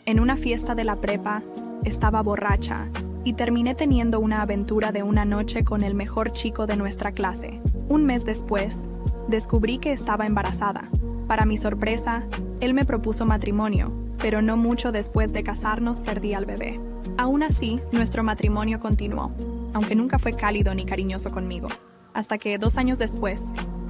En una fiesta de la prepa, estaba borracha y terminé teniendo una aventura de una noche con el mejor chico de nuestra clase. Un mes después, descubrí que estaba embarazada. Para mi sorpresa, él me propuso matrimonio, pero no mucho después de casarnos perdí al bebé. Aún así, nuestro matrimonio continuó, aunque nunca fue cálido ni cariñoso conmigo. Hasta que, 2 años después,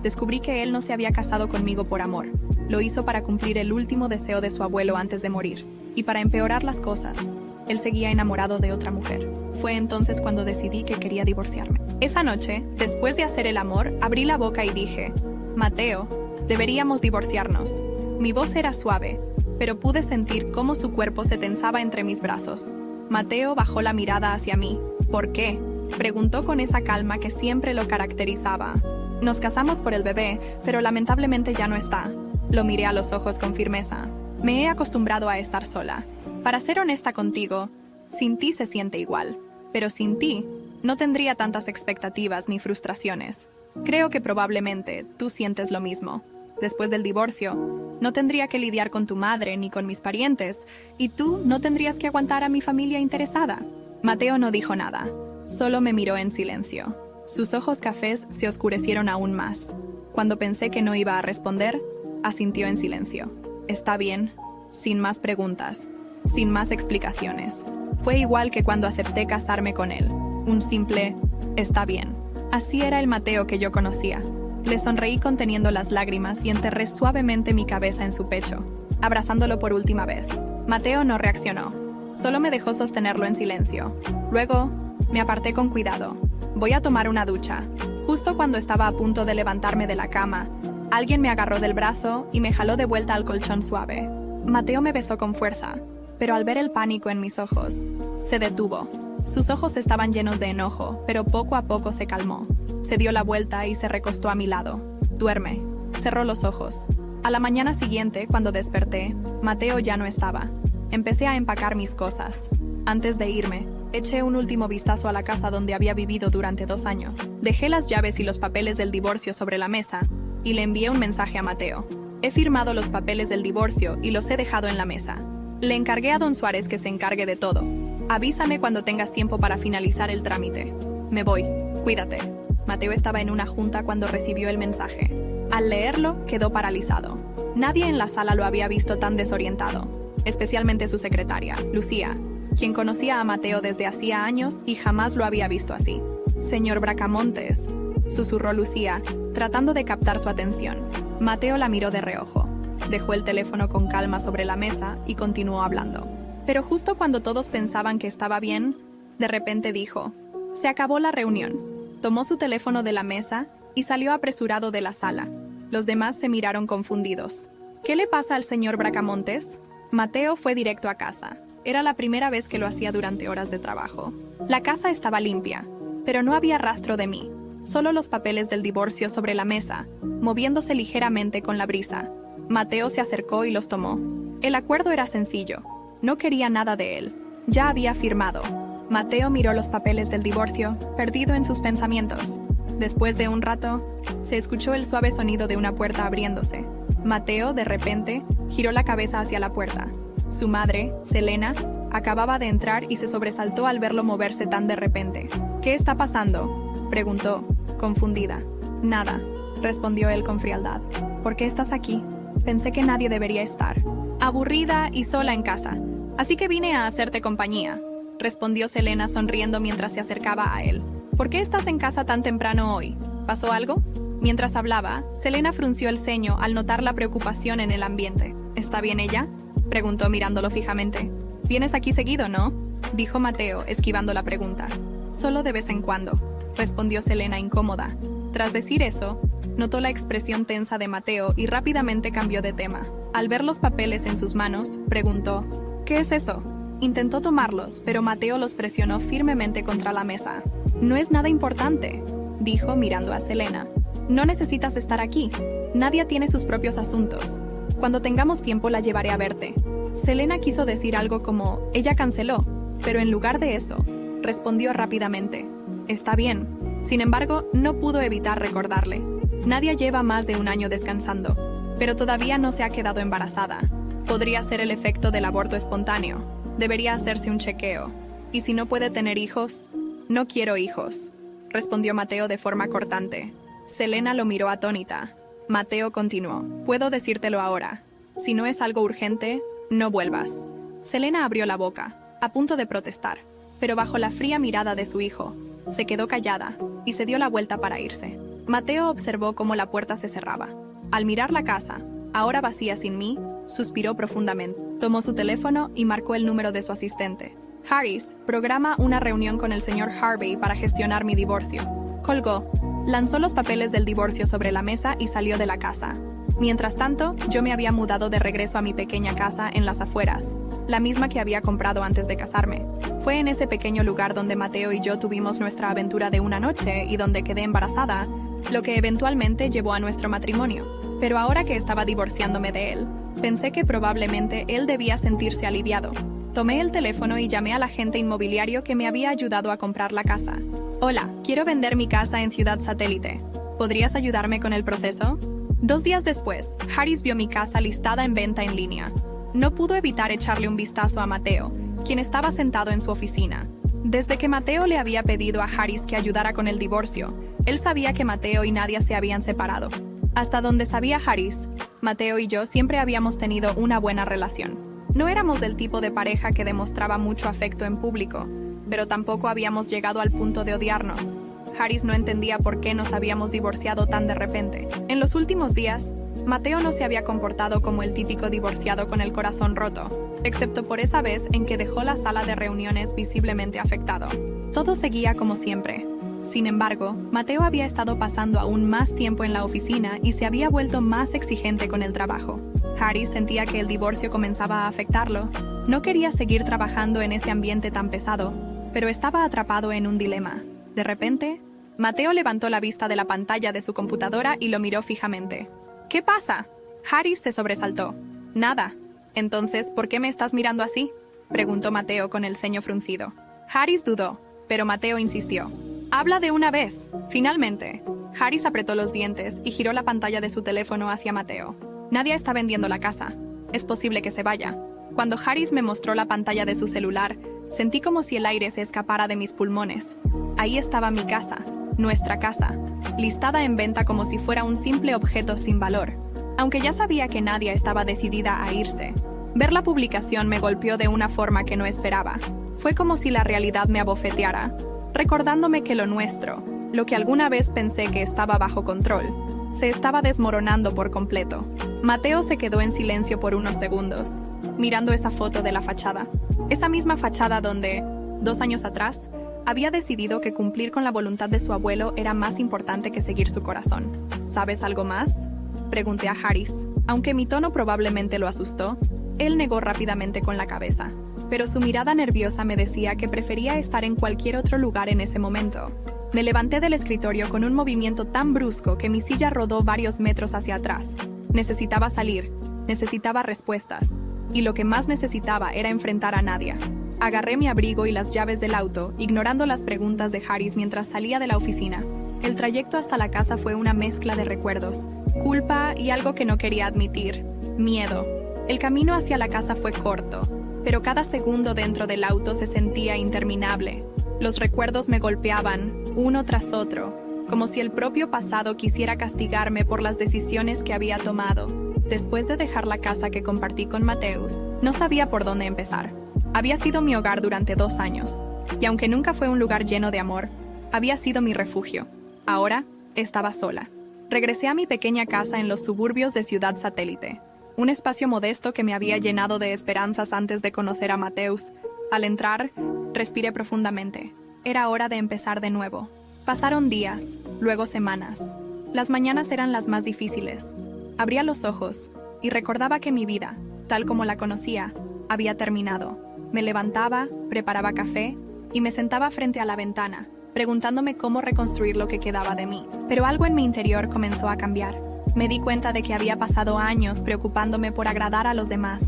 descubrí que él no se había casado conmigo por amor. Lo hizo para cumplir el último deseo de su abuelo antes de morir. Y para empeorar las cosas, él seguía enamorado de otra mujer. Fue entonces cuando decidí que quería divorciarme. Esa noche, después de hacer el amor, abrí la boca y dije: Mateo, deberíamos divorciarnos. Mi voz era suave, pero pude sentir cómo su cuerpo se tensaba entre mis brazos. Mateo bajó la mirada hacia mí. ¿Por qué?, preguntó con esa calma que siempre lo caracterizaba. Nos casamos por el bebé, pero lamentablemente ya no está. Lo miré a los ojos con firmeza. Me he acostumbrado a estar sola. Para ser honesta contigo, sin ti se siente igual. Pero sin ti, no tendría tantas expectativas ni frustraciones. Creo que probablemente tú sientes lo mismo. Después del divorcio, no tendría que lidiar con tu madre ni con mis parientes, y tú no tendrías que aguantar a mi familia interesada. Mateo no dijo nada, solo me miró en silencio. Sus ojos cafés se oscurecieron aún más. Cuando pensé que no iba a responder, asintió en silencio. Está bien, sin más preguntas, sin más explicaciones. Fue igual que cuando acepté casarme con él. Un simple, está bien. Así era el Mateo que yo conocía. Le sonreí conteniendo las lágrimas y enterré suavemente mi cabeza en su pecho, abrazándolo por última vez. Mateo no reaccionó, solo me dejó sostenerlo en silencio. Luego, me aparté con cuidado. Voy a tomar una ducha. Justo cuando estaba a punto de levantarme de la cama, alguien me agarró del brazo y me jaló de vuelta al colchón suave. Mateo me besó con fuerza, pero al ver el pánico en mis ojos, se detuvo. Sus ojos estaban llenos de enojo, pero poco a poco se calmó. Se dio la vuelta y se recostó a mi lado. Duerme. Cerró los ojos. A la mañana siguiente, cuando desperté, Mateo ya no estaba. Empecé a empacar mis cosas. Antes de irme, eché un último vistazo a la casa donde había vivido durante 2 años. Dejé las llaves y los papeles del divorcio sobre la mesa y le envié un mensaje a Mateo. He firmado los papeles del divorcio y los he dejado en la mesa. Le encargué a don Suárez que se encargue de todo. Avísame cuando tengas tiempo para finalizar el trámite. Me voy. Cuídate. Mateo estaba en una junta cuando recibió el mensaje. Al leerlo, quedó paralizado. Nadie en la sala lo había visto tan desorientado, especialmente su secretaria, Lucía, quien conocía a Mateo desde hacía años y jamás lo había visto así. Señor Bracamontes, susurró Lucía, tratando de captar su atención. Mateo la miró de reojo. Dejó el teléfono con calma sobre la mesa y continuó hablando. Pero justo cuando todos pensaban que estaba bien, de repente dijo: se acabó la reunión. Tomó su teléfono de la mesa y salió apresurado de la sala. Los demás se miraron confundidos. ¿Qué le pasa al señor Bracamontes? Mateo fue directo a casa. Era la primera vez que lo hacía durante horas de trabajo. La casa estaba limpia, pero no había rastro de mí. Solo los papeles del divorcio sobre la mesa, moviéndose ligeramente con la brisa. Mateo se acercó y los tomó. El acuerdo era sencillo. No quería nada de él. Ya había firmado. Mateo miró los papeles del divorcio, perdido en sus pensamientos. Después de un rato, se escuchó el suave sonido de una puerta abriéndose. Mateo, de repente, giró la cabeza hacia la puerta. Su madre, Selena, acababa de entrar y se sobresaltó al verlo moverse tan de repente. ¿Qué está pasando?, preguntó, confundida. Nada, respondió él con frialdad. ¿Por qué estás aquí? Pensé que nadie debería estar. Aburrida y sola en casa. Así que vine a hacerte compañía, respondió Selena sonriendo mientras se acercaba a él. ¿Por qué estás en casa tan temprano hoy? ¿Pasó algo? Mientras hablaba, Selena frunció el ceño al notar la preocupación en el ambiente. ¿Está bien ella?, preguntó mirándolo fijamente. ¿Vienes aquí seguido, no?, dijo Mateo, esquivando la pregunta. Solo de vez en cuando, respondió Selena incómoda. Tras decir eso, notó la expresión tensa de Mateo y rápidamente cambió de tema. Al ver los papeles en sus manos, preguntó: ¿qué es eso? Intentó tomarlos, pero Mateo los presionó firmemente contra la mesa. No es nada importante, dijo mirando a Selena. No necesitas estar aquí. Nadia tiene sus propios asuntos. Cuando tengamos tiempo la llevaré a verte. Selena quiso decir algo como ella canceló, pero en lugar de eso, respondió rápidamente: está bien. Sin embargo, no pudo evitar recordarle. Nadia lleva más de 1 año descansando, pero todavía no se ha quedado embarazada. Podría ser el efecto del aborto espontáneo. Debería hacerse un chequeo. ¿Y si no puede tener hijos? No quiero hijos, respondió Mateo de forma cortante. Selena lo miró atónita. Mateo continuó. Puedo decírtelo ahora. Si no es algo urgente, no vuelvas. Selena abrió la boca, a punto de protestar, pero bajo la fría mirada de su hijo, se quedó callada y se dio la vuelta para irse. Mateo observó cómo la puerta se cerraba. Al mirar la casa, ahora vacía sin mí, suspiró profundamente. Tomó su teléfono y marcó el número de su asistente. Harris, programa una reunión con el señor Harvey para gestionar mi divorcio. Colgó, lanzó los papeles del divorcio sobre la mesa y salió de la casa. Mientras tanto, yo me había mudado de regreso a mi pequeña casa en las afueras, la misma que había comprado antes de casarme. Fue en ese pequeño lugar donde Mateo y yo tuvimos nuestra aventura de una noche y donde quedé embarazada, lo que eventualmente llevó a nuestro matrimonio. Pero ahora que estaba divorciándome de él, pensé que probablemente él debía sentirse aliviado. Tomé el teléfono y llamé al agente inmobiliario que me había ayudado a comprar la casa. Hola, quiero vender mi casa en Ciudad Satélite. ¿Podrías ayudarme con el proceso? 2 días después, Harris vio mi casa listada en venta en línea. No pudo evitar echarle un vistazo a Mateo, quien estaba sentado en su oficina. Desde que Mateo le había pedido a Harris que ayudara con el divorcio, él sabía que Mateo y Nadia se habían separado. Hasta donde sabía Harris, Mateo y yo siempre habíamos tenido una buena relación. No éramos del tipo de pareja que demostraba mucho afecto en público, pero tampoco habíamos llegado al punto de odiarnos. Harris no entendía por qué nos habíamos divorciado tan de repente. En los últimos días, Mateo no se había comportado como el típico divorciado con el corazón roto, excepto por esa vez en que dejó la sala de reuniones visiblemente afectado. Todo seguía como siempre. Sin embargo, Mateo había estado pasando aún más tiempo en la oficina y se había vuelto más exigente con el trabajo. Harris sentía que el divorcio comenzaba a afectarlo. No quería seguir trabajando en ese ambiente tan pesado, pero estaba atrapado en un dilema. De repente, Mateo levantó la vista de la pantalla de su computadora y lo miró fijamente. ¿Qué pasa? Harris se sobresaltó. Nada. Entonces, ¿por qué me estás mirando así? Preguntó Mateo con el ceño fruncido. Harris dudó, pero Mateo insistió. Habla de una vez. Finalmente, Harris apretó los dientes y giró la pantalla de su teléfono hacia Mateo. Nadia está vendiendo la casa. Es posible que se vaya. Cuando Harris me mostró la pantalla de su celular, sentí como si el aire se escapara de mis pulmones. Ahí estaba mi casa, nuestra casa, listada en venta como si fuera un simple objeto sin valor. Aunque ya sabía que Nadia estaba decidida a irse, ver la publicación me golpeó de una forma que no esperaba. Fue como si la realidad me abofeteara, recordándome que lo nuestro, lo que alguna vez pensé que estaba bajo control, se estaba desmoronando por completo. Mateo se quedó en silencio por unos segundos, mirando esa foto de la fachada. Esa misma fachada donde, 2 años atrás, había decidido que cumplir con la voluntad de su abuelo era más importante que seguir su corazón. ¿Sabes algo más?, pregunté a Harris. Aunque mi tono probablemente lo asustó, él negó rápidamente con la cabeza, pero su mirada nerviosa me decía que prefería estar en cualquier otro lugar en ese momento. Me levanté del escritorio con un movimiento tan brusco que mi silla rodó varios metros hacia atrás. Necesitaba salir, necesitaba respuestas, y lo que más necesitaba era enfrentar a Nadia. Agarré mi abrigo y las llaves del auto, ignorando las preguntas de Harris mientras salía de la oficina. El trayecto hasta la casa fue una mezcla de recuerdos, culpa y algo que no quería admitir: miedo. El camino hacia la casa fue corto, pero cada segundo dentro del auto se sentía interminable. Los recuerdos me golpeaban, uno tras otro, como si el propio pasado quisiera castigarme por las decisiones que había tomado. Después de dejar la casa que compartí con Mateus, no sabía por dónde empezar. Había sido mi hogar durante 2 años, y aunque nunca fue un lugar lleno de amor, había sido mi refugio. Ahora estaba sola. Regresé a mi pequeña casa en los suburbios de Ciudad Satélite, un espacio modesto que me había llenado de esperanzas antes de conocer a Mateus. Al entrar, respiré profundamente. Era hora de empezar de nuevo. Pasaron días, luego semanas. Las mañanas eran las más difíciles. Abría los ojos y recordaba que mi vida, tal como la conocía, había terminado. Me levantaba, preparaba café y me sentaba frente a la ventana, preguntándome cómo reconstruir lo que quedaba de mí. Pero algo en mi interior comenzó a cambiar. Me di cuenta de que había pasado años preocupándome por agradar a los demás,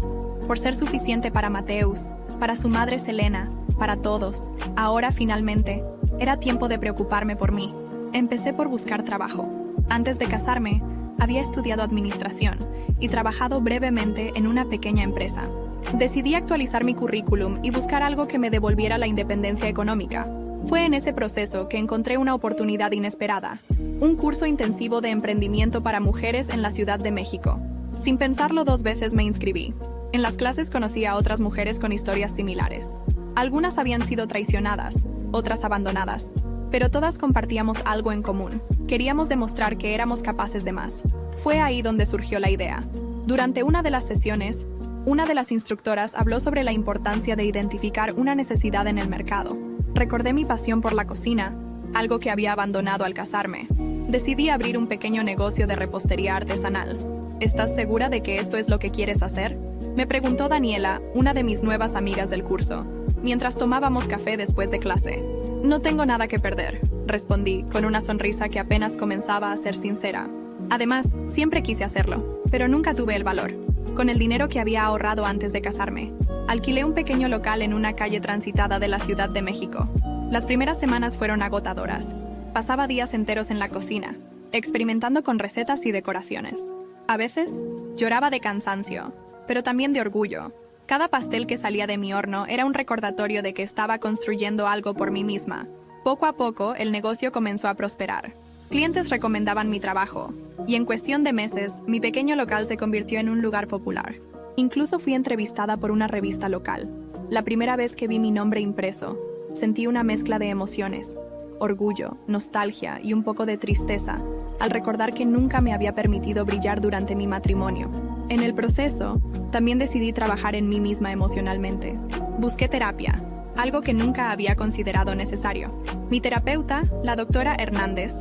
por ser suficiente para Mateus, para su madre Selena, para todos. Ahora, finalmente, era tiempo de preocuparme por mí. Empecé por buscar trabajo. Antes de casarme, Había estudiado administración y trabajado brevemente en una pequeña empresa. Decidí actualizar mi currículum y buscar algo que me devolviera la independencia económica. Fue en ese proceso que encontré una oportunidad inesperada, un curso intensivo de emprendimiento para mujeres en la Ciudad de México. Sin pensarlo 2 veces me inscribí. En las clases conocí a otras mujeres con historias similares. Algunas habían sido traicionadas, otras abandonadas, pero todas compartíamos algo en común. Queríamos demostrar que éramos capaces de más. Fue ahí donde surgió la idea. Durante una de las sesiones, una de las instructoras habló sobre la importancia de identificar una necesidad en el mercado. Recordé mi pasión por la cocina, algo que había abandonado al casarme. Decidí abrir un pequeño negocio de repostería artesanal. ¿Estás segura de que esto es lo que quieres hacer?, me preguntó Daniela, una de mis nuevas amigas del curso, mientras tomábamos café después de clase. No tengo nada que perder, respondí, con una sonrisa que apenas comenzaba a ser sincera. Además, siempre quise hacerlo, pero nunca tuve el valor. Con el dinero que había ahorrado antes de casarme, alquilé un pequeño local en una calle transitada de la Ciudad de México. Las primeras semanas fueron agotadoras. Pasaba días enteros en la cocina, experimentando con recetas y decoraciones. A veces, lloraba de cansancio, pero también de orgullo. Cada pastel que salía de mi horno era un recordatorio de que estaba construyendo algo por mí misma. Poco a poco, el negocio comenzó a prosperar. Clientes recomendaban mi trabajo, y en cuestión de meses, mi pequeño local se convirtió en un lugar popular. Incluso fui entrevistada por una revista local. La primera vez que vi mi nombre impreso, sentí una mezcla de emociones, orgullo, nostalgia y un poco de tristeza, al recordar que nunca me había permitido brillar durante mi matrimonio. En el proceso, también decidí trabajar en mí misma emocionalmente. Busqué terapia, algo que nunca había considerado necesario. Mi terapeuta, la doctora Hernández,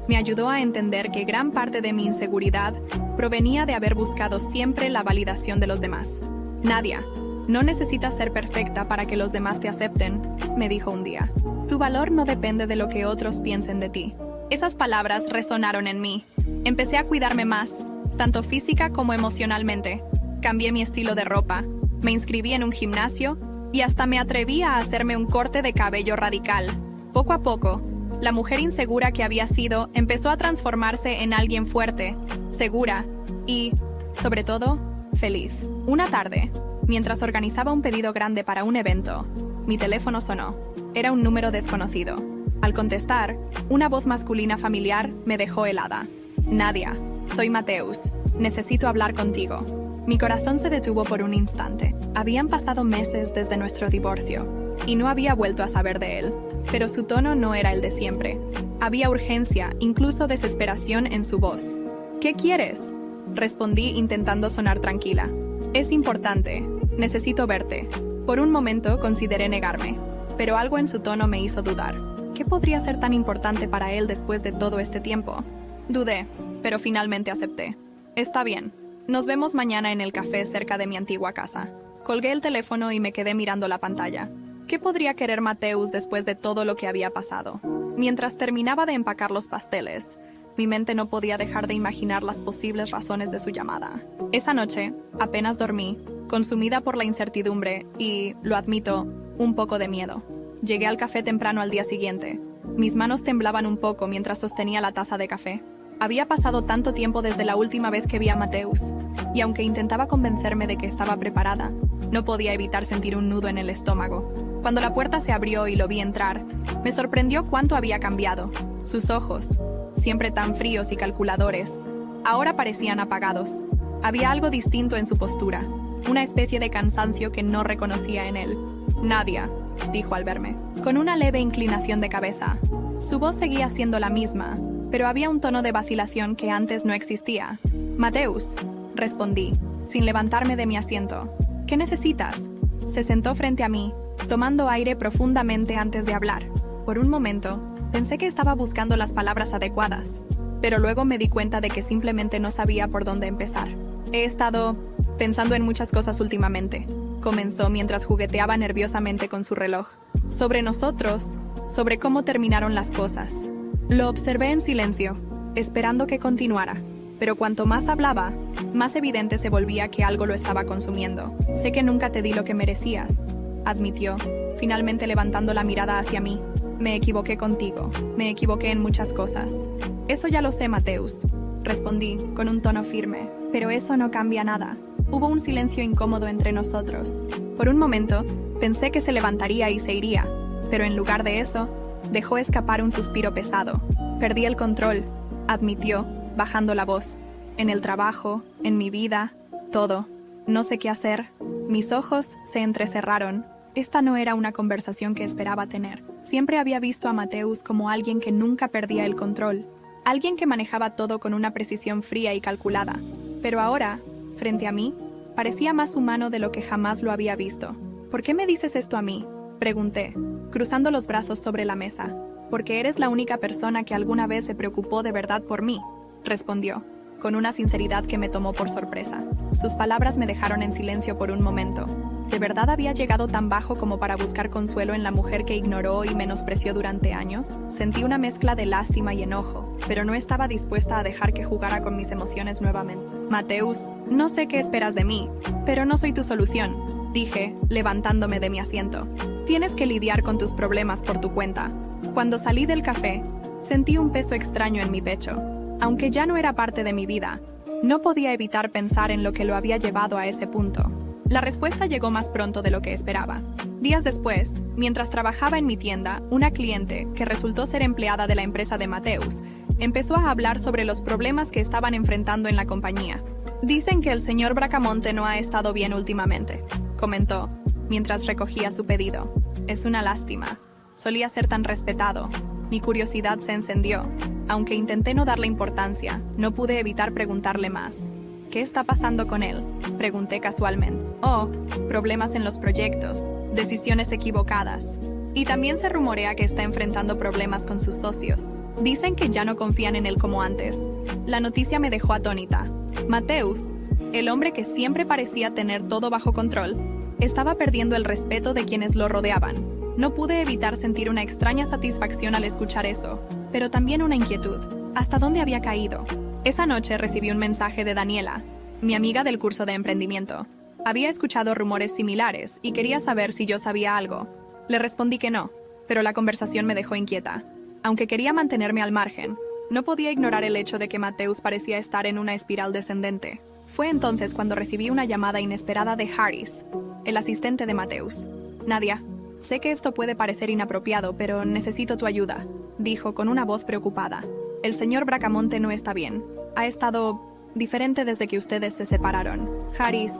me ayudó a entender que gran parte de mi inseguridad provenía de haber buscado siempre la validación de los demás. Nadia, no necesitas ser perfecta para que los demás te acepten, me dijo un día. Tu valor no depende de lo que otros piensen de ti. Esas palabras resonaron en mí. Empecé a cuidarme más, tanto física como emocionalmente. Cambié mi estilo de ropa, me inscribí en un gimnasio y hasta me atreví a hacerme un corte de cabello radical. Poco a poco, la mujer insegura que había sido empezó a transformarse en alguien fuerte, segura y, sobre todo, feliz. Una tarde, mientras organizaba un pedido grande para un evento, mi teléfono sonó. Era un número desconocido. Al contestar, una voz masculina familiar me dejó helada. Nadia, soy Mateus. Necesito hablar contigo. Mi corazón se detuvo por un instante. Habían pasado meses desde nuestro divorcio, y no había vuelto a saber de él. Pero su tono no era el de siempre. Había urgencia, incluso desesperación en su voz. ¿Qué quieres?, respondí intentando sonar tranquila. Es importante. Necesito verte. Por un momento consideré negarme, pero algo en su tono me hizo dudar. ¿Qué podría ser tan importante para él después de todo este tiempo? Dudé, pero finalmente acepté. Está bien. Nos vemos mañana en el café cerca de mi antigua casa. Colgué el teléfono y me quedé mirando la pantalla. ¿Qué podría querer Mateus después de todo lo que había pasado? Mientras terminaba de empacar los pasteles, mi mente no podía dejar de imaginar las posibles razones de su llamada. Esa noche, apenas dormí, consumida por la incertidumbre y, lo admito, un poco de miedo. Llegué al café temprano al día siguiente. Mis manos temblaban un poco mientras sostenía la taza de café. Había pasado tanto tiempo desde la última vez que vi a Mateus, y aunque intentaba convencerme de que estaba preparada, no podía evitar sentir un nudo en el estómago. Cuando la puerta se abrió y lo vi entrar, me sorprendió cuánto había cambiado. Sus ojos, siempre tan fríos y calculadores, ahora parecían apagados. Había algo distinto en su postura, una especie de cansancio que no reconocía en él. Nadia, dijo al verme, con una leve inclinación de cabeza. Su voz seguía siendo la misma, pero había un tono de vacilación que antes no existía. Mateus, respondí, sin levantarme de mi asiento. ¿Qué necesitas? Se sentó frente a mí, tomando aire profundamente antes de hablar. Por un momento, pensé que estaba buscando las palabras adecuadas, pero luego me di cuenta de que simplemente no sabía por dónde empezar. He estado pensando en muchas cosas últimamente, comenzó mientras jugueteaba nerviosamente con su reloj. Sobre nosotros, sobre cómo terminaron las cosas. Lo observé en silencio, esperando que continuara, pero cuanto más hablaba, más evidente se volvía que algo lo estaba consumiendo. Sé que nunca te di lo que merecías, admitió, finalmente levantando la mirada hacia mí. Me equivoqué contigo, me equivoqué en muchas cosas. Eso ya lo sé, Mateus. respondí, con un tono firme. Pero eso no cambia nada. Hubo un silencio incómodo entre nosotros. Por un momento, pensé que se levantaría y se iría, pero en lugar de eso, dejó escapar un suspiro pesado. Perdí el control, admitió, bajando la voz. En el trabajo, en mi vida, todo. No sé qué hacer. Mis ojos se entrecerraron. Esta no era una conversación que esperaba tener. Siempre había visto a Mateus como alguien que nunca perdía el control. Alguien que manejaba todo con una precisión fría y calculada. Pero ahora, frente a mí, parecía más humano de lo que jamás lo había visto. ¿Por qué me dices esto a mí?, pregunté, cruzando los brazos sobre la mesa. Porque eres la única persona que alguna vez se preocupó de verdad por mí, respondió, con una sinceridad que me tomó por sorpresa. Sus palabras me dejaron en silencio por un momento. ¿De verdad había llegado tan bajo como para buscar consuelo en la mujer que ignoró y menospreció durante años? Sentí una mezcla de lástima y enojo, pero no estaba dispuesta a dejar que jugara con mis emociones nuevamente. Mateus, no sé qué esperas de mí, pero no soy tu solución, dije, levantándome de mi asiento. Tienes que lidiar con tus problemas por tu cuenta. Cuando salí del café, sentí un peso extraño en mi pecho. Aunque ya no era parte de mi vida, no podía evitar pensar en lo que lo había llevado a ese punto. La respuesta llegó más pronto de lo que esperaba. Días después, mientras trabajaba en mi tienda, una cliente, que resultó ser empleada de la empresa de Mateus, empezó a hablar sobre los problemas que estaban enfrentando en la compañía. Dicen que el señor Bracamonte no ha estado bien últimamente, comentó, mientras recogía su pedido. Es una lástima. Solía ser tan respetado. Mi curiosidad se encendió. Aunque intenté no darle importancia, no pude evitar preguntarle más. ¿Qué está pasando con él?, pregunté casualmente. Oh, problemas en los proyectos, decisiones equivocadas. Y también se rumorea que está enfrentando problemas con sus socios. Dicen que ya no confían en él como antes. La noticia me dejó atónita. Mateus, el hombre que siempre parecía tener todo bajo control, estaba perdiendo el respeto de quienes lo rodeaban. No pude evitar sentir una extraña satisfacción al escuchar eso, pero también una inquietud. ¿Hasta dónde había caído? Esa noche recibí un mensaje de Daniela, mi amiga del curso de emprendimiento. Había escuchado rumores similares y quería saber si yo sabía algo. Le respondí que no, pero la conversación me dejó inquieta. Aunque quería mantenerme al margen, no podía ignorar el hecho de que Mateus parecía estar en una espiral descendente. Fue entonces cuando recibí una llamada inesperada de Harris, el asistente de Mateus. Nadia, sé que esto puede parecer inapropiado, pero necesito tu ayuda, dijo con una voz preocupada. El señor Bracamonte no está bien. Ha estado diferente desde que ustedes se separaron. Harris,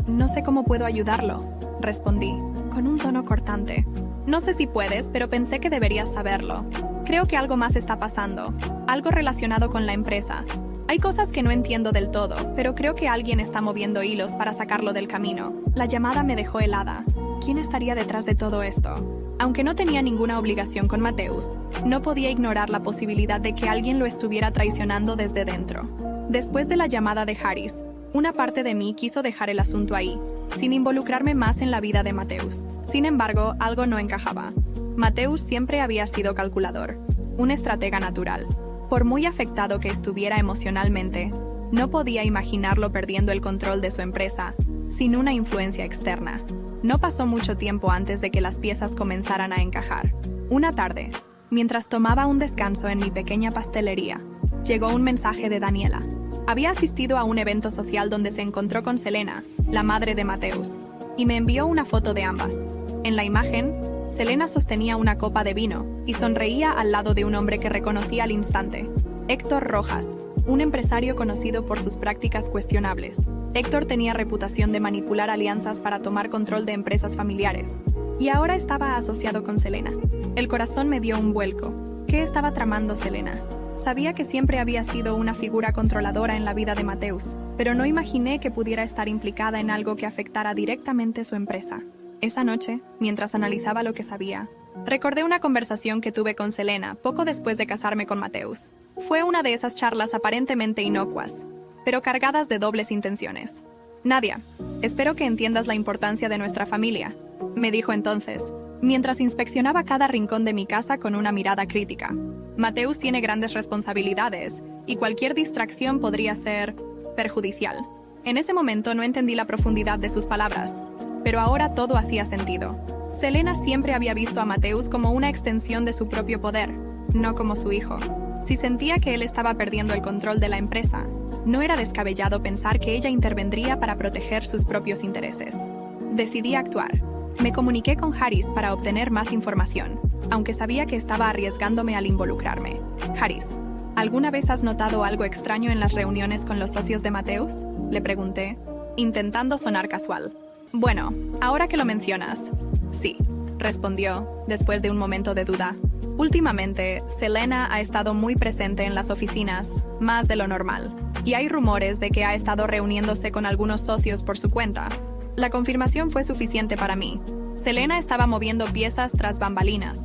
no sé cómo puedo ayudarlo, respondí, con un tono cortante. No sé si puedes, pero pensé que deberías saberlo. Creo que algo más está pasando, algo relacionado con la empresa. Hay cosas que no entiendo del todo, pero creo que alguien está moviendo hilos para sacarlo del camino. La llamada me dejó helada. ¿Quién estaría detrás de todo esto? Aunque no tenía ninguna obligación con Mateus, no podía ignorar la posibilidad de que alguien lo estuviera traicionando desde dentro. Después de la llamada de Harris, una parte de mí quiso dejar el asunto ahí, sin involucrarme más en la vida de Mateus. Sin embargo, algo no encajaba. Mateus siempre había sido calculador, un estratega natural. Por muy afectado que estuviera emocionalmente, no podía imaginarlo perdiendo el control de su empresa, sin una influencia externa. No pasó mucho tiempo antes de que las piezas comenzaran a encajar. Una tarde, mientras tomaba un descanso en mi pequeña pastelería, llegó un mensaje de Daniela. Había asistido a un evento social donde se encontró con Selena, la madre de Mateus, y me envió una foto de ambas. En la imagen, Selena sostenía una copa de vino y sonreía al lado de un hombre que reconocí al instante, Héctor Rojas, un empresario conocido por sus prácticas cuestionables. Héctor tenía reputación de manipular alianzas para tomar control de empresas familiares, y ahora estaba asociado con Selena. El corazón me dio un vuelco. ¿Qué estaba tramando Selena? Sabía que siempre había sido una figura controladora en la vida de Mateus, pero no imaginé que pudiera estar implicada en algo que afectara directamente su empresa. Esa noche, mientras analizaba lo que sabía, recordé una conversación que tuve con Selena poco después de casarme con Mateus. Fue una de esas charlas aparentemente inocuas, pero cargadas de dobles intenciones. Nadia, espero que entiendas la importancia de nuestra familia, me dijo entonces, mientras inspeccionaba cada rincón de mi casa con una mirada crítica. Mateus tiene grandes responsabilidades, y cualquier distracción podría ser perjudicial. En ese momento no entendí la profundidad de sus palabras, pero ahora todo hacía sentido. Selena siempre había visto a Mateus como una extensión de su propio poder, no como su hijo. Si sentía que él estaba perdiendo el control de la empresa, no era descabellado pensar que ella intervendría para proteger sus propios intereses. Decidí actuar. Me comuniqué con Harris para obtener más información, aunque sabía que estaba arriesgándome al involucrarme. Harris, ¿alguna vez has notado algo extraño en las reuniones con los socios de Matthews? Le pregunté, intentando sonar casual. Bueno, ahora que lo mencionas, sí, respondió, después de un momento de duda. Últimamente, Selena ha estado muy presente en las oficinas, más de lo normal, y hay rumores de que ha estado reuniéndose con algunos socios por su cuenta. La confirmación fue suficiente para mí. Selena estaba moviendo piezas tras bambalinas,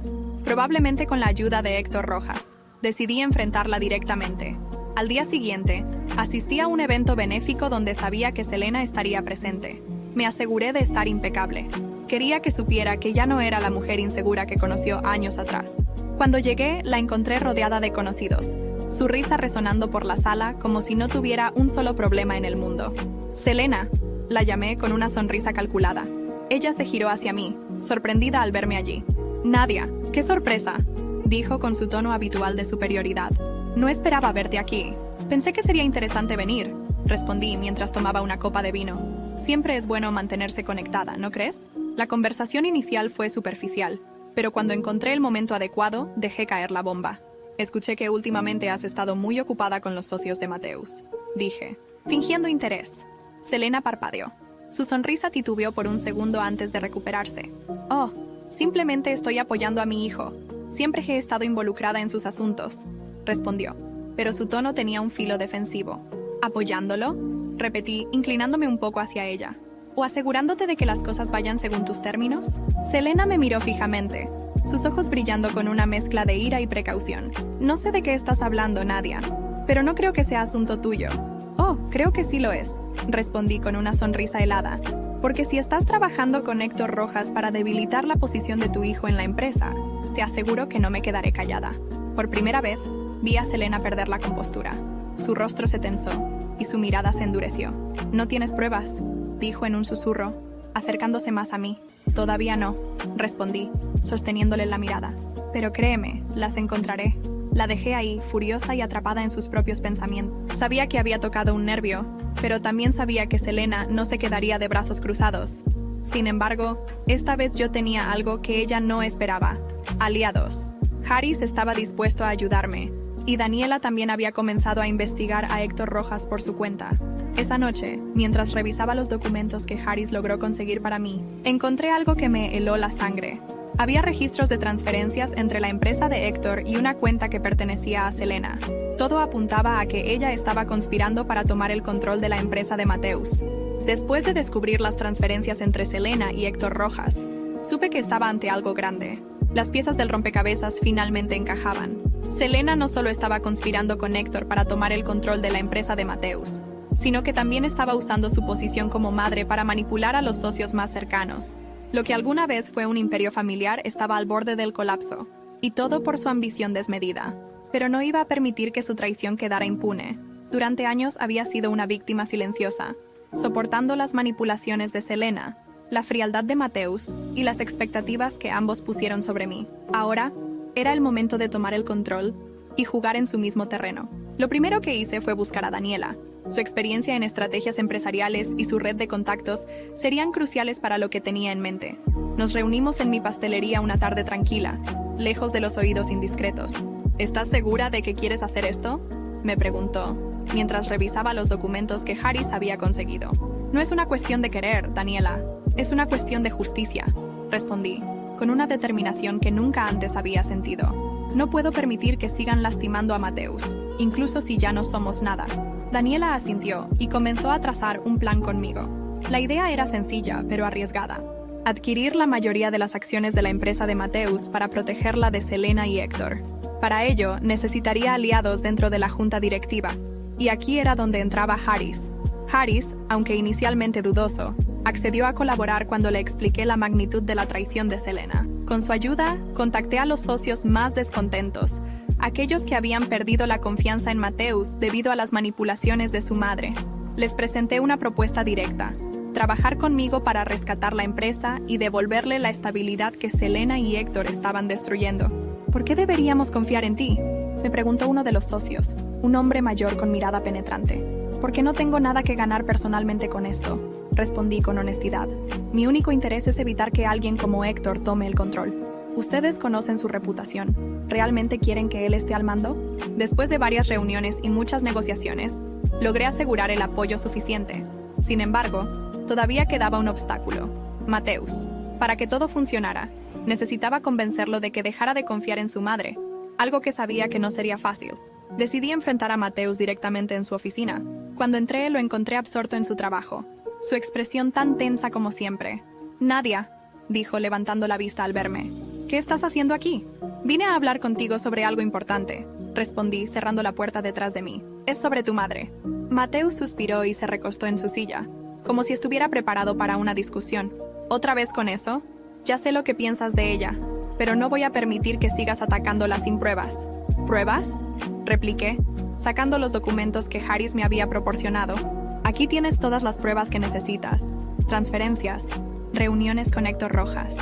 probablemente con la ayuda de Héctor Rojas. Decidí enfrentarla directamente. Al día siguiente, asistí a un evento benéfico donde sabía que Selena estaría presente. Me aseguré de estar impecable. Quería que supiera que ya no era la mujer insegura que conoció años atrás. Cuando llegué, la encontré rodeada de conocidos, su risa resonando por la sala como si no tuviera un solo problema en el mundo. Selena, la llamé con una sonrisa calculada. Ella se giró hacia mí, sorprendida al verme allí. Nadia, ¡qué sorpresa!, dijo con su tono habitual de superioridad. No esperaba verte aquí. Pensé que sería interesante venir, respondí mientras tomaba una copa de vino. Siempre es bueno mantenerse conectada, ¿no crees? La conversación inicial fue superficial, pero cuando encontré el momento adecuado, dejé caer la bomba. Escuché que últimamente has estado muy ocupada con los socios de Matthews, dije, fingiendo interés. Selena parpadeó. Su sonrisa titubeó por un segundo antes de recuperarse. Oh, simplemente estoy apoyando a mi hijo. Siempre he estado involucrada en sus asuntos, respondió, pero su tono tenía un filo defensivo. ¿Apoyándolo?, repetí, inclinándome un poco hacia ella. ¿O asegurándote de que las cosas vayan según tus términos? Selena me miró fijamente, sus ojos brillando con una mezcla de ira y precaución. No sé de qué estás hablando, Nadia, pero no creo que sea asunto tuyo. Oh, creo que sí lo es, respondí con una sonrisa helada. Porque si estás trabajando con Héctor Rojas para debilitar la posición de tu hijo en la empresa, te aseguro que no me quedaré callada. Por primera vez, vi a Selena perder la compostura. Su rostro se tensó y su mirada se endureció. ¿No tienes pruebas?, dijo en un susurro, acercándose más a mí. Todavía no, respondí, sosteniéndole la mirada. Pero créeme, las encontraré. La dejé ahí, furiosa y atrapada en sus propios pensamientos. Sabía que había tocado un nervio, pero también sabía que Selena no se quedaría de brazos cruzados. Sin embargo, esta vez yo tenía algo que ella no esperaba. Aliados. Harris estaba dispuesto a ayudarme, y Daniela también había comenzado a investigar a Héctor Rojas por su cuenta. Esa noche, mientras revisaba los documentos que Harris logró conseguir para mí, encontré algo que me heló la sangre. Había registros de transferencias entre la empresa de Héctor y una cuenta que pertenecía a Selena. Todo apuntaba a que ella estaba conspirando para tomar el control de la empresa de Matthews. Después de descubrir las transferencias entre Selena y Héctor Rojas, supe que estaba ante algo grande. Las piezas del rompecabezas finalmente encajaban. Selena no solo estaba conspirando con Héctor para tomar el control de la empresa de Matthews, sino que también estaba usando su posición como madre para manipular a los socios más cercanos. Lo que alguna vez fue un imperio familiar estaba al borde del colapso, y todo por su ambición desmedida. Pero no iba a permitir que su traición quedara impune. Durante años había sido una víctima silenciosa, soportando las manipulaciones de Selena, la frialdad de Matthews y las expectativas que ambos pusieron sobre mí. Ahora, era el momento de tomar el control y jugar en su mismo terreno. Lo primero que hice fue buscar a Daniela. Su experiencia en estrategias empresariales y su red de contactos serían cruciales para lo que tenía en mente. Nos reunimos en mi pastelería una tarde tranquila, lejos de los oídos indiscretos. ¿Estás segura de que quieres hacer esto?, me preguntó, mientras revisaba los documentos que Harris había conseguido. No es una cuestión de querer, Daniela. Es una cuestión de justicia, respondí, con una determinación que nunca antes había sentido. No puedo permitir que sigan lastimando a Matthews, incluso si ya no somos nada. Daniela asintió y comenzó a trazar un plan conmigo. La idea era sencilla, pero arriesgada. Adquirir la mayoría de las acciones de la empresa de Matthews para protegerla de Selena y Héctor. Para ello, necesitaría aliados dentro de la junta directiva. Y aquí era donde entraba Harris. Harris, aunque inicialmente dudoso, accedió a colaborar cuando le expliqué la magnitud de la traición de Selena. Con su ayuda, contacté a los socios más descontentos, aquellos que habían perdido la confianza en Matthews debido a las manipulaciones de su madre. Les presenté una propuesta directa: trabajar conmigo para rescatar la empresa y devolverle la estabilidad que Selena y Héctor estaban destruyendo. ¿Por qué deberíamos confiar en ti?, Me preguntó uno de los socios, un hombre mayor con mirada penetrante. Porque no tengo nada que ganar personalmente con esto, respondí con honestidad. Mi único interés es evitar que alguien como Héctor tome el control. Ustedes conocen su reputación. ¿Realmente quieren que él esté al mando? Después de varias reuniones y muchas negociaciones, logré asegurar el apoyo suficiente. Sin embargo, todavía quedaba un obstáculo: Mateus. Para que todo funcionara, necesitaba convencerlo de que dejara de confiar en su madre, algo que sabía que no sería fácil. Decidí enfrentar a Mateus directamente en su oficina. Cuando entré, lo encontré absorto en su trabajo, su expresión tan tensa como siempre. «Nadia», dijo levantando la vista al verme. «¿Qué estás haciendo aquí?» «Vine a hablar contigo sobre algo importante», respondí, cerrando la puerta detrás de mí. «Es sobre tu madre». Mateus suspiró y se recostó en su silla, como si estuviera preparado para una discusión. «¿Otra vez con eso? Ya sé lo que piensas de ella, pero no voy a permitir que sigas atacándola sin pruebas». «¿Pruebas?», repliqué, sacando los documentos que Haris me había proporcionado. «Aquí tienes todas las pruebas que necesitas. Transferencias, reuniones con Héctor Rojas.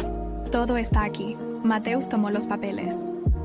Todo está aquí». Mateus tomó los papeles,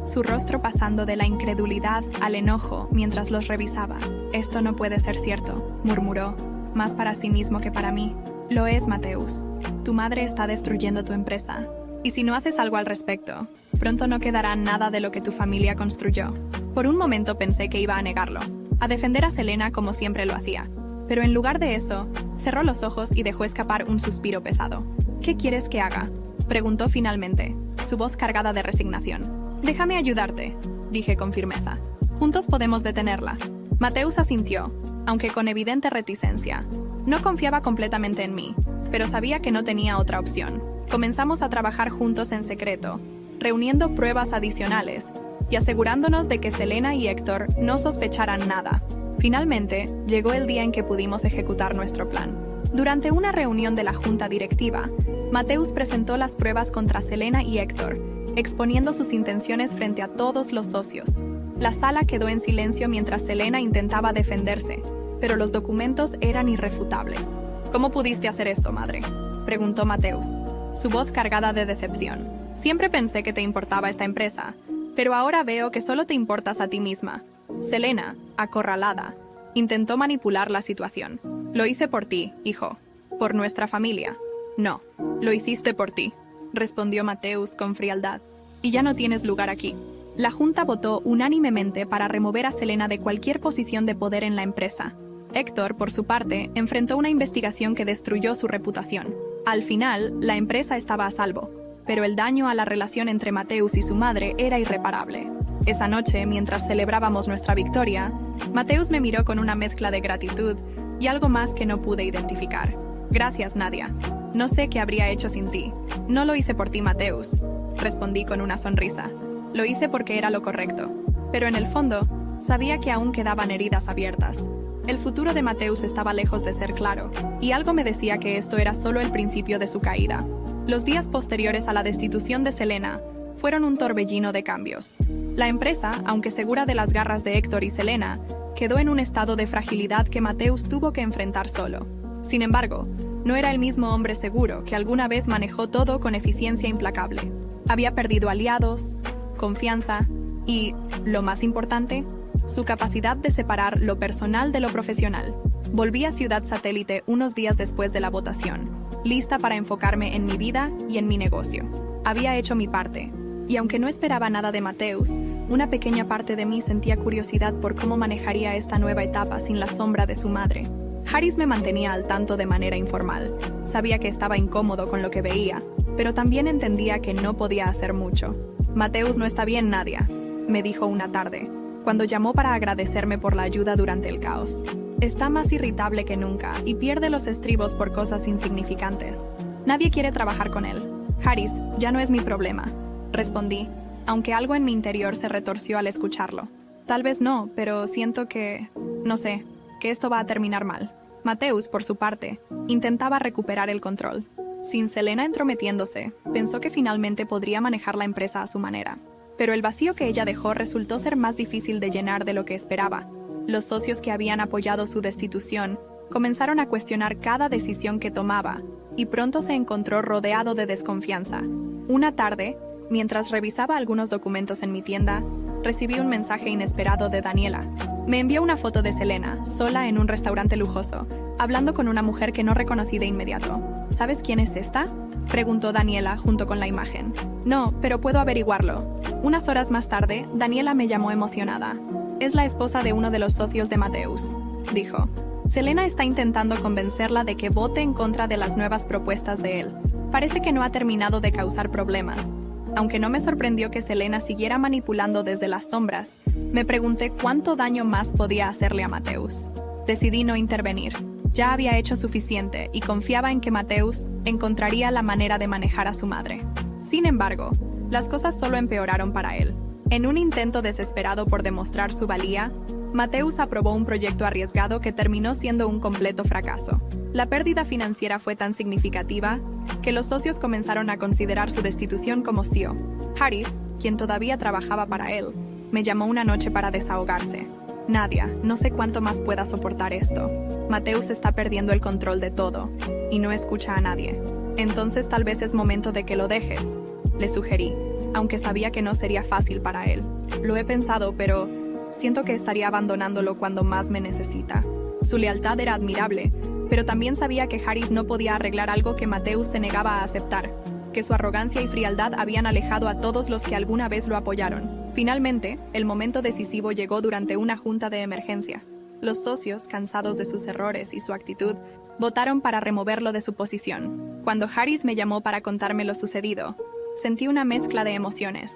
su rostro pasando de la incredulidad al enojo mientras los revisaba. «Esto no puede ser cierto», murmuró, más para sí mismo que para mí. «Lo es, Mateus. Tu madre está destruyendo tu empresa. Y si no haces algo al respecto, pronto no quedará nada de lo que tu familia construyó». Por un momento pensé que iba a negarlo, a defender a Selena como siempre lo hacía. Pero en lugar de eso, cerró los ojos y dejó escapar un suspiro pesado. «¿Qué quieres que haga?», preguntó finalmente, su voz cargada de resignación. «Déjame ayudarte», dije con firmeza. «Juntos podemos detenerla». Mateus asintió, aunque con evidente reticencia. No confiaba completamente en mí, pero sabía que no tenía otra opción. Comenzamos a trabajar juntos en secreto, reuniendo pruebas adicionales y asegurándonos de que Selena y Héctor no sospecharan nada. Finalmente, llegó el día en que pudimos ejecutar nuestro plan. Durante una reunión de la junta directiva, Mateus presentó las pruebas contra Selena y Héctor, exponiendo sus intenciones frente a todos los socios. La sala quedó en silencio mientras Selena intentaba defenderse, pero los documentos eran irrefutables. «¿Cómo pudiste hacer esto, madre?», preguntó Mateus, su voz cargada de decepción. «Siempre pensé que te importaba esta empresa, pero ahora veo que solo te importas a ti misma». Selena, acorralada, intentó manipular la situación. «Lo hice por ti, hijo. Por nuestra familia». «No, lo hiciste por ti», respondió Mateus con frialdad. «Y ya no tienes lugar aquí». La junta votó unánimemente para remover a Selena de cualquier posición de poder en la empresa. Héctor, por su parte, enfrentó una investigación que destruyó su reputación. Al final, la empresa estaba a salvo, pero el daño a la relación entre Mateus y su madre era irreparable. Esa noche, mientras celebrábamos nuestra victoria, Mateus me miró con una mezcla de gratitud y algo más que no pude identificar. «Gracias, Nadia. No sé qué habría hecho sin ti». «No lo hice por ti, Mateus», respondí con una sonrisa. «Lo hice porque era lo correcto». Pero en el fondo, sabía que aún quedaban heridas abiertas. El futuro de Mateus estaba lejos de ser claro, y algo me decía que esto era solo el principio de su caída. Los días posteriores a la destitución de Selena fueron un torbellino de cambios. La empresa, aunque segura de las garras de Héctor y Selena, quedó en un estado de fragilidad que Mateus tuvo que enfrentar solo. Sin embargo, no era el mismo hombre seguro que alguna vez manejó todo con eficiencia implacable. Había perdido aliados, confianza y, lo más importante, su capacidad de separar lo personal de lo profesional. Volví a Ciudad Satélite unos días después de la votación, lista para enfocarme en mi vida y en mi negocio. Había hecho mi parte, y aunque no esperaba nada de Mateus, una pequeña parte de mí sentía curiosidad por cómo manejaría esta nueva etapa sin la sombra de su madre. Haris me mantenía al tanto de manera informal. Sabía que estaba incómodo con lo que veía, pero también entendía que no podía hacer mucho. «Mateus no está bien, Nadia», me dijo una tarde, cuando llamó para agradecerme por la ayuda durante el caos. «Está más irritable que nunca y pierde los estribos por cosas insignificantes. Nadie quiere trabajar con él». «Haris, ya no es mi problema», respondí, aunque algo en mi interior se retorció al escucharlo. «Tal vez no, pero siento que... no sé, que esto va a terminar mal». Mateus, por su parte, intentaba recuperar el control. Sin Selena entrometiéndose, pensó que finalmente podría manejar la empresa a su manera. Pero el vacío que ella dejó resultó ser más difícil de llenar de lo que esperaba. Los socios que habían apoyado su destitución comenzaron a cuestionar cada decisión que tomaba, y pronto se encontró rodeado de desconfianza. Una tarde, mientras revisaba algunos documentos en mi tienda, recibí un mensaje inesperado de Daniela. Me envió una foto de Selena, sola en un restaurante lujoso, hablando con una mujer que no reconocí de inmediato. ¿Sabes quién es esta?, preguntó Daniela junto con la imagen. No, pero puedo averiguarlo. Unas horas más tarde, Daniela me llamó emocionada. Es la esposa de uno de los socios de Mateus, dijo. Selena está intentando convencerla de que vote en contra de las nuevas propuestas de él. Parece que no ha terminado de causar problemas. Aunque no me sorprendió que Selena siguiera manipulando desde las sombras, me pregunté cuánto daño más podía hacerle a Mateus. Decidí no intervenir. Ya había hecho suficiente y confiaba en que Mateus encontraría la manera de manejar a su madre. Sin embargo, las cosas solo empeoraron para él. En un intento desesperado por demostrar su valía, Mateus aprobó un proyecto arriesgado que terminó siendo un completo fracaso. La pérdida financiera fue tan significativa que los socios comenzaron a considerar su destitución como CEO. Harris, quien todavía trabajaba para él, me llamó una noche para desahogarse. Nadia, no sé cuánto más pueda soportar esto. Mateus está perdiendo el control de todo y no escucha a nadie. Entonces tal vez es momento de que lo dejes, le sugerí, aunque sabía que no sería fácil para él. Lo he pensado, pero siento que estaría abandonándolo cuando más me necesita. Su lealtad era admirable, pero también sabía que Harris no podía arreglar algo que Mateus se negaba a aceptar, que su arrogancia y frialdad habían alejado a todos los que alguna vez lo apoyaron. Finalmente, el momento decisivo llegó durante una junta de emergencia. Los socios, cansados de sus errores y su actitud, votaron para removerlo de su posición. Cuando Harris me llamó para contarme lo sucedido, sentí una mezcla de emociones.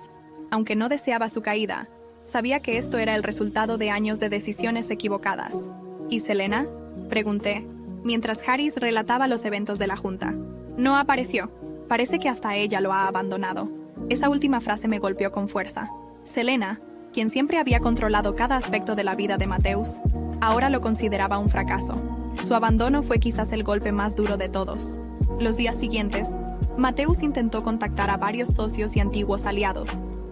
Aunque no deseaba su caída, sabía que esto era el resultado de años de decisiones equivocadas. ¿Y Selena?, pregunté, mientras Harris relataba los eventos de la junta. No apareció. Parece que hasta ella lo ha abandonado. Esa última frase me golpeó con fuerza. Selena, quien siempre había controlado cada aspecto de la vida de Mateus, ahora lo consideraba un fracaso. Su abandono fue quizás el golpe más duro de todos. Los días siguientes, Mateus intentó contactar a varios socios y antiguos aliados,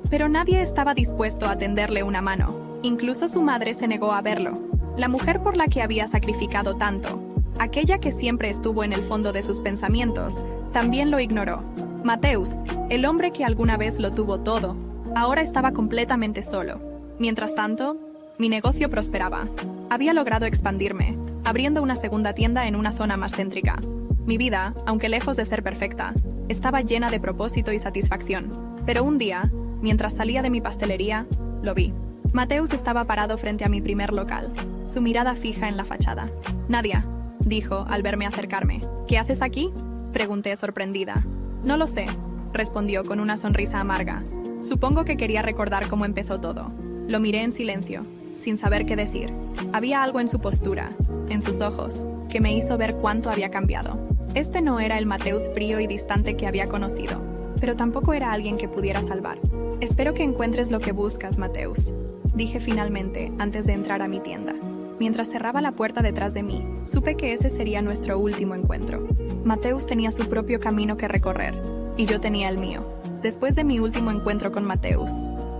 pero nadie estaba dispuesto a tenderle una mano. Incluso su madre se negó a verlo. La mujer por la que había sacrificado tanto, aquella que siempre estuvo en el fondo de sus pensamientos, también lo ignoró. Mateus, el hombre que alguna vez lo tuvo todo, ahora estaba completamente solo. Mientras tanto, mi negocio prosperaba. Había logrado expandirme, abriendo una segunda tienda en una zona más céntrica. Mi vida, aunque lejos de ser perfecta, estaba llena de propósito y satisfacción. Pero un día, mientras salía de mi pastelería, lo vi. Mateus estaba parado frente a mi primer local, su mirada fija en la fachada. «Nadia», dijo al verme acercarme. «¿Qué haces aquí?», pregunté sorprendida. «No lo sé», respondió con una sonrisa amarga. Supongo que quería recordar cómo empezó todo. Lo miré en silencio, sin saber qué decir. Había algo en su postura, en sus ojos, que me hizo ver cuánto había cambiado. Este no era el Mateus frío y distante que había conocido, pero tampoco era alguien que pudiera salvar. «Espero que encuentres lo que buscas, Mateus», dije finalmente antes de entrar a mi tienda. Mientras cerraba la puerta detrás de mí, supe que ese sería nuestro último encuentro. Mateus tenía su propio camino que recorrer, y yo tenía el mío. Después de mi último encuentro con Mateus,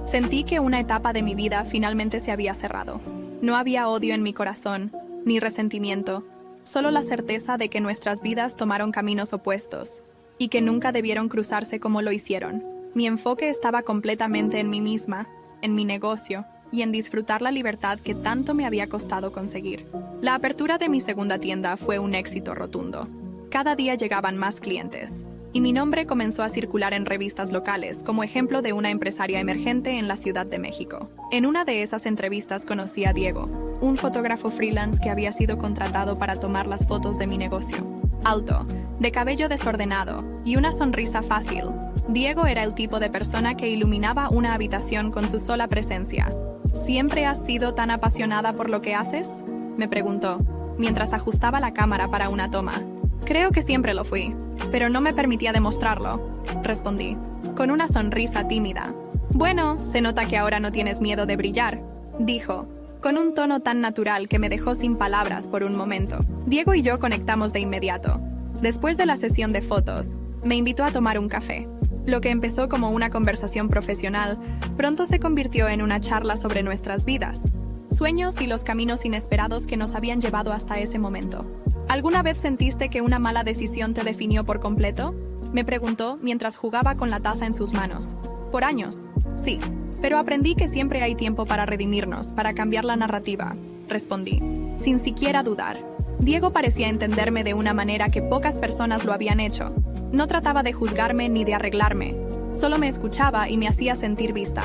sentí que una etapa de mi vida finalmente se había cerrado. No había odio en mi corazón, ni resentimiento, solo la certeza de que nuestras vidas tomaron caminos opuestos, y que nunca debieron cruzarse como lo hicieron. Mi enfoque estaba completamente en mí misma, en mi negocio, y en disfrutar la libertad que tanto me había costado conseguir. La apertura de mi segunda tienda fue un éxito rotundo. Cada día llegaban más clientes, y mi nombre comenzó a circular en revistas locales como ejemplo de una empresaria emergente en la Ciudad de México. En una de esas entrevistas conocí a Diego, un fotógrafo freelance que había sido contratado para tomar las fotos de mi negocio. Alto, de cabello desordenado y una sonrisa fácil, Diego era el tipo de persona que iluminaba una habitación con su sola presencia. ¿Siempre has sido tan apasionada por lo que haces?, me preguntó, mientras ajustaba la cámara para una toma. Creo que siempre lo fui, pero no me permitía demostrarlo, respondí, con una sonrisa tímida. Bueno, se nota que ahora no tienes miedo de brillar, dijo, con un tono tan natural que me dejó sin palabras por un momento. Diego y yo conectamos de inmediato. Después de la sesión de fotos, me invitó a tomar un café. Lo que empezó como una conversación profesional, pronto se convirtió en una charla sobre nuestras vidas, sueños y los caminos inesperados que nos habían llevado hasta ese momento. ¿Alguna vez sentiste que una mala decisión te definió por completo?, me preguntó mientras jugaba con la taza en sus manos. Por años, sí. Pero aprendí que siempre hay tiempo para redimirnos, para cambiar la narrativa, respondí, sin siquiera dudar. Diego parecía entenderme de una manera que pocas personas lo habían hecho. No trataba de juzgarme ni de arreglarme, solo me escuchaba y me hacía sentir vista.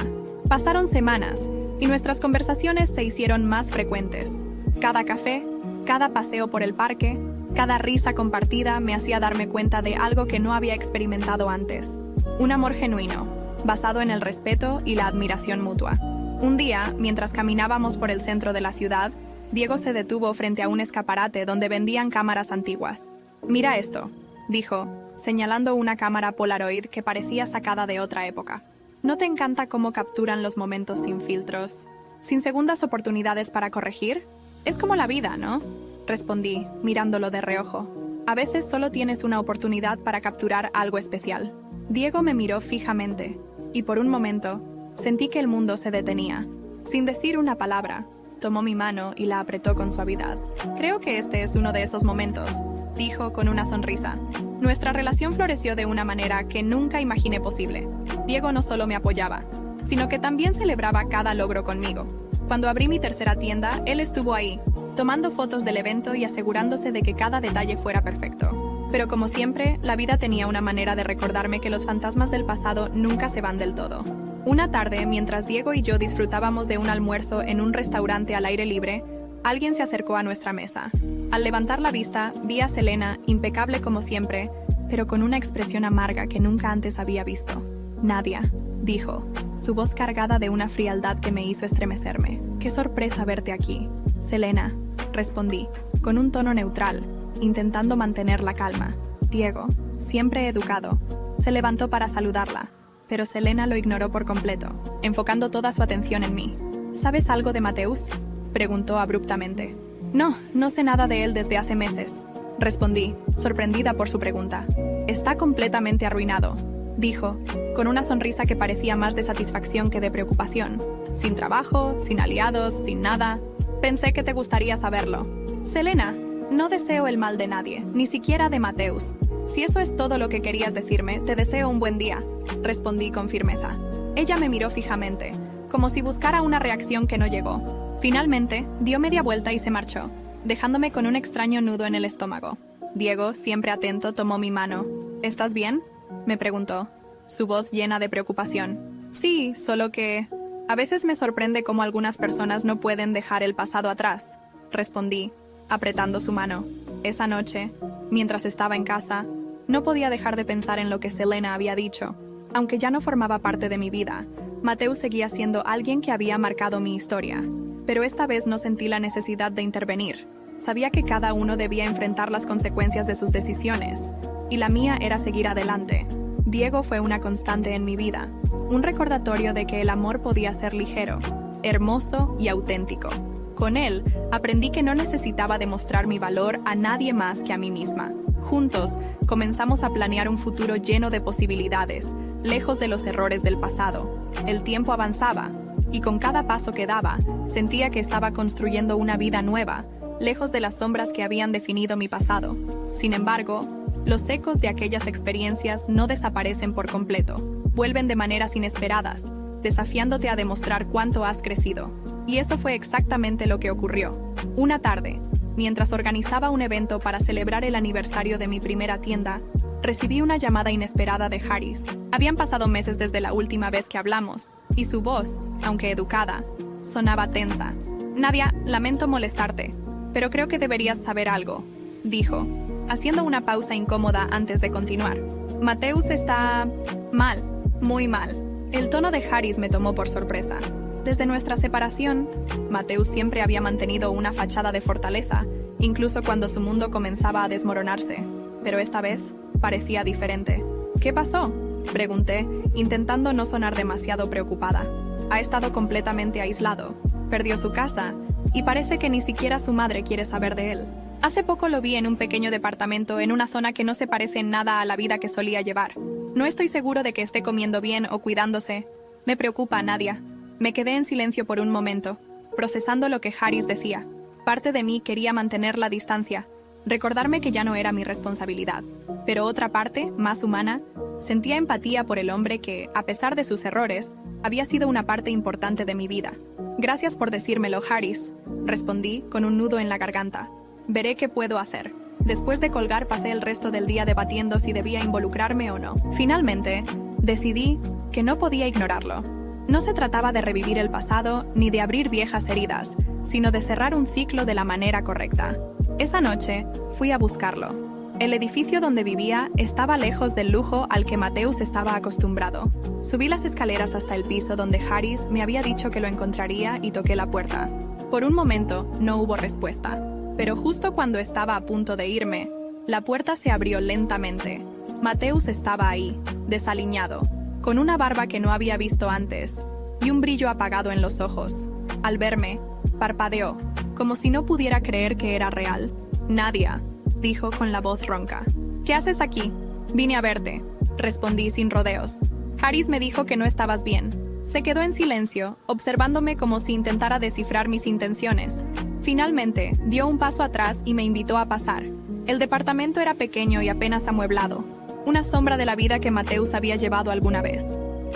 Pasaron semanas, y nuestras conversaciones se hicieron más frecuentes. Cada café, cada paseo por el parque, cada risa compartida me hacía darme cuenta de algo que no había experimentado antes. Un amor genuino, basado en el respeto y la admiración mutua. Un día, mientras caminábamos por el centro de la ciudad, Diego se detuvo frente a un escaparate donde vendían cámaras antiguas. «Mira esto», dijo, señalando una cámara Polaroid que parecía sacada de otra época. ¿No te encanta cómo capturan los momentos sin filtros, sin segundas oportunidades para corregir? Es como la vida, ¿no? Respondí, mirándolo de reojo. A veces solo tienes una oportunidad para capturar algo especial. Diego me miró fijamente, y por un momento, sentí que el mundo se detenía. Sin decir una palabra, tomó mi mano y la apretó con suavidad. Creo que este es uno de esos momentos, dijo con una sonrisa. Nuestra relación floreció de una manera que nunca imaginé posible. Diego no solo me apoyaba, sino que también celebraba cada logro conmigo. Cuando abrí mi tercera tienda, él estuvo ahí, tomando fotos del evento y asegurándose de que cada detalle fuera perfecto. Pero como siempre, la vida tenía una manera de recordarme que los fantasmas del pasado nunca se van del todo. Una tarde, mientras Diego y yo disfrutábamos de un almuerzo en un restaurante al aire libre, alguien se acercó a nuestra mesa. Al levantar la vista, vi a Selena, impecable como siempre, pero con una expresión amarga que nunca antes había visto. «Nadia», dijo, su voz cargada de una frialdad que me hizo estremecerme. «Qué sorpresa verte aquí». «Selena», respondí, con un tono neutral, intentando mantener la calma. Diego, siempre educado, se levantó para saludarla, pero Selena lo ignoró por completo, enfocando toda su atención en mí. «¿Sabes algo de Mateus?», preguntó abruptamente. No sé nada de él desde hace meses», respondí, sorprendida por su pregunta. «Está completamente arruinado», dijo, con una sonrisa que parecía más de satisfacción que de preocupación. «Sin trabajo, sin aliados, sin nada. Pensé que te gustaría saberlo». «Selena, no deseo el mal de nadie, ni siquiera de Mateus. Si eso es todo lo que querías decirme, te deseo un buen día», respondí con firmeza. Ella me miró fijamente, como si buscara una reacción que no llegó. Finalmente, dio media vuelta y se marchó, dejándome con un extraño nudo en el estómago. Diego, siempre atento, tomó mi mano. «¿Estás bien?», me preguntó, su voz llena de preocupación. «Sí, solo que a veces me sorprende cómo algunas personas no pueden dejar el pasado atrás», respondí, apretando su mano. Esa noche, mientras estaba en casa, no podía dejar de pensar en lo que Selena había dicho. Aunque ya no formaba parte de mi vida, Mateus seguía siendo alguien que había marcado mi historia. Pero esta vez no sentí la necesidad de intervenir. Sabía que cada uno debía enfrentar las consecuencias de sus decisiones, y la mía era seguir adelante. Diego fue una constante en mi vida, un recordatorio de que el amor podía ser ligero, hermoso y auténtico. Con él, aprendí que no necesitaba demostrar mi valor a nadie más que a mí misma. Juntos, comenzamos a planear un futuro lleno de posibilidades, lejos de los errores del pasado. El tiempo avanzaba, y con cada paso que daba, sentía que estaba construyendo una vida nueva, lejos de las sombras que habían definido mi pasado. Sin embargo, los ecos de aquellas experiencias no desaparecen por completo, vuelven de maneras inesperadas, desafiándote a demostrar cuánto has crecido. Y eso fue exactamente lo que ocurrió. Una tarde, mientras organizaba un evento para celebrar el aniversario de mi primera tienda, recibí una llamada inesperada de Haris. Habían pasado meses desde la última vez que hablamos, y su voz, aunque educada, sonaba tensa. «Nadia, lamento molestarte, pero creo que deberías saber algo», dijo, haciendo una pausa incómoda antes de continuar. «Mateus está mal, muy mal». El tono de Haris me tomó por sorpresa. Desde nuestra separación, Mateus siempre había mantenido una fachada de fortaleza, incluso cuando su mundo comenzaba a desmoronarse. Pero esta vez, parecía diferente. «¿Qué pasó?», pregunté, intentando no sonar demasiado preocupada. «Ha estado completamente aislado, perdió su casa, y parece que ni siquiera su madre quiere saber de él. Hace poco lo vi en un pequeño departamento en una zona que no se parece en nada a la vida que solía llevar. No estoy seguro de que esté comiendo bien o cuidándose. Me preocupa, Nadia». Me quedé en silencio por un momento, procesando lo que Haris decía. Parte de mí quería mantener la distancia, recordarme que ya no era mi responsabilidad. Pero otra parte, más humana, sentía empatía por el hombre que, a pesar de sus errores, Había sido una parte importante de mi vida. Gracias por decírmelo, Harris, respondí con un nudo en la garganta. Veré qué puedo hacer. Después de colgar pasé el resto del día debatiendo si debía involucrarme o no. Finalmente, decidí que no podía ignorarlo. No se trataba de revivir el pasado ni de abrir viejas heridas, sino de cerrar un ciclo de la manera correcta. Esa noche, fui a buscarlo. El edificio donde vivía estaba lejos del lujo al que Mateus estaba acostumbrado. Subí las escaleras hasta el piso donde Harris me había dicho que lo encontraría y toqué la puerta. Por un momento, no hubo respuesta. Pero justo cuando estaba a punto de irme, la puerta se abrió lentamente. Mateus estaba ahí, desaliñado, con una barba que no había visto antes y un brillo apagado en los ojos. Al verme, parpadeó, como si no pudiera creer que era real. «Nadia», dijo con la voz ronca. «¿Qué haces aquí?» «Vine a verte», respondí sin rodeos. Harris me dijo que no estabas bien. Se quedó en silencio, observándome como si intentara descifrar mis intenciones. Finalmente, dio un paso atrás y me invitó a pasar. El departamento era pequeño y apenas amueblado, una sombra de la vida que Mateus había llevado alguna vez.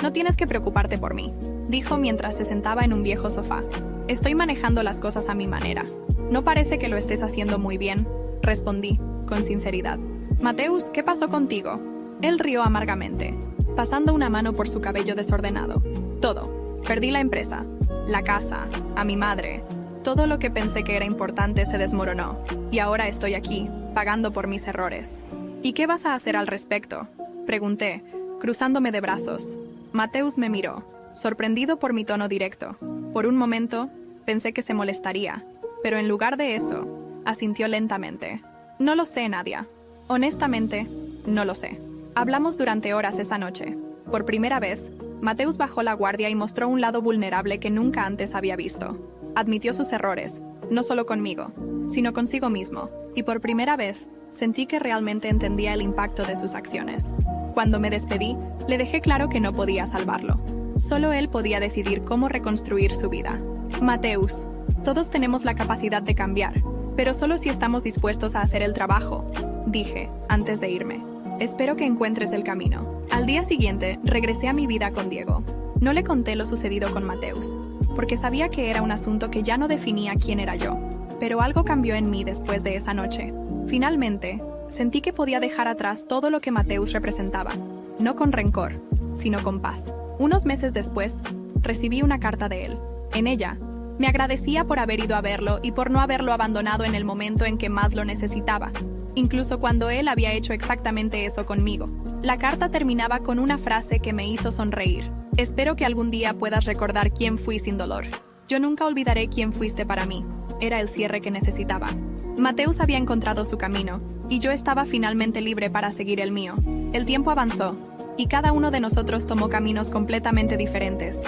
«No tienes que preocuparte por mí», dijo mientras se sentaba en un viejo sofá. «Estoy manejando las cosas a mi manera». «No parece que lo estés haciendo muy bien», respondí, con sinceridad. «Mateus, ¿qué pasó contigo?» Él rió amargamente, pasando una mano por su cabello desordenado. «Todo. Perdí la empresa, la casa, a mi madre. Todo lo que pensé que era importante se desmoronó. Y ahora estoy aquí, pagando por mis errores». «¿Y qué vas a hacer al respecto?», pregunté, cruzándome de brazos. Mateus me miró, sorprendido por mi tono directo. Por un momento, pensé que se molestaría, pero en lugar de eso, asintió lentamente. «No lo sé, Nadia. Honestamente, no lo sé». Hablamos durante horas esa noche. Por primera vez, Mateus bajó la guardia y mostró un lado vulnerable que nunca antes había visto. Admitió sus errores, no solo conmigo, sino consigo mismo, y por primera vez, sentí que realmente entendía el impacto de sus acciones. Cuando me despedí, le dejé claro que no podía salvarlo. Solo él podía decidir cómo reconstruir su vida. «Mateus, todos tenemos la capacidad de cambiar, pero solo si estamos dispuestos a hacer el trabajo», dije, antes de irme. «Espero que encuentres el camino». Al día siguiente, regresé a mi vida con Diego. No le conté lo sucedido con Mateus, porque sabía que era un asunto que ya no definía quién era yo. Pero algo cambió en mí después de esa noche. Finalmente, sentí que podía dejar atrás todo lo que Mateus representaba, no con rencor, sino con paz. Unos meses después, recibí una carta de él. En ella, me agradecía por haber ido a verlo y por no haberlo abandonado en el momento en que más lo necesitaba, incluso cuando él había hecho exactamente eso conmigo. La carta terminaba con una frase que me hizo sonreír. «Espero que algún día puedas recordar quién fui sin dolor. Yo nunca olvidaré quién fuiste para mí». Era el cierre que necesitaba. Mateus había encontrado su camino, y yo estaba finalmente libre para seguir el mío. El tiempo avanzó, y cada uno de nosotros tomó caminos completamente diferentes,